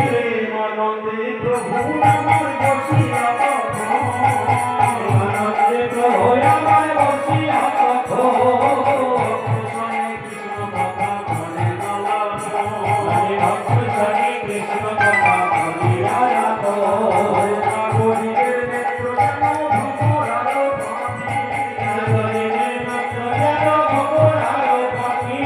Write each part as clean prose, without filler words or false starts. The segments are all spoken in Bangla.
প্রেমানন্দে প্রভু আমার বসিয়া আনন্দে প্রভু আমার বসিয়া কৃষ্ণ কথা মনে কৃষ্ণ কথা বলিয়া নাগরীর নেত্র যেন ভ্রমরার পাখি নাগরীর নেত্র যেন ভ্রমরার পাখি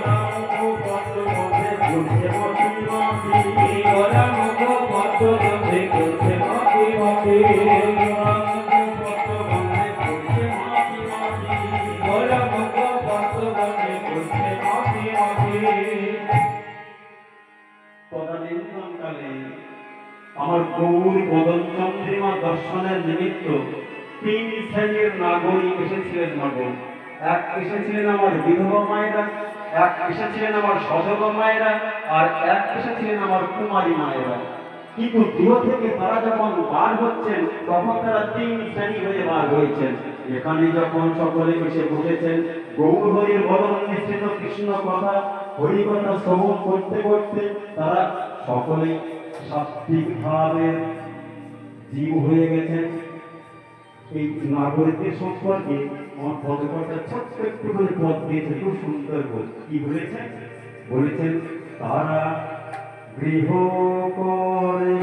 নামক পদ্ম মধ্যে ঘুরছে মতি মতি ওরা মুখ পদ্ম মধ্যে ঘুরছে মতি মতি নামক পদ্ম মধ্যে ঘুরছে মতি মতি ওরা মুখ পদ্ম মধ্যে ঘুরছে মতি মতি। তদানীন্তনকালে আমার গৌর বদন চন্দ্রিমা দর্শনের নিমিত্ত 3 শ্রেণীর নাগরিক এসেছিলেন মাগো। এক এসেছিলেন আমার বিধবা মায়েরা, এক এসেছিলেন আমার সধবা মায়েরা, আর এক এসেছিলেন আমার কুমারী মায়েরা। কিন্তু গৃহ থেকে তারা যখন বার হচ্ছেন তখন তারা 3 শ্রেণী হয়ে বার হয়েছেন। এখানে যখন সকলে এসে বসেছেন গৌর হরির বদন মিশ্রিত কৃষ্ণ কথা হরিকথা শ্রবণ করতে করতে তারা সকলেই সাত্বিক ভাবের জীব হয়ে গেছেন। এই নাগরিকদের সম্পর্কে আমার পদকর্তা ছোট্ট একটু করে পদ দিয়েছে, খুব সুন্দর পদ। কি বলেছেন? বলেছেন তারা গৃহ করে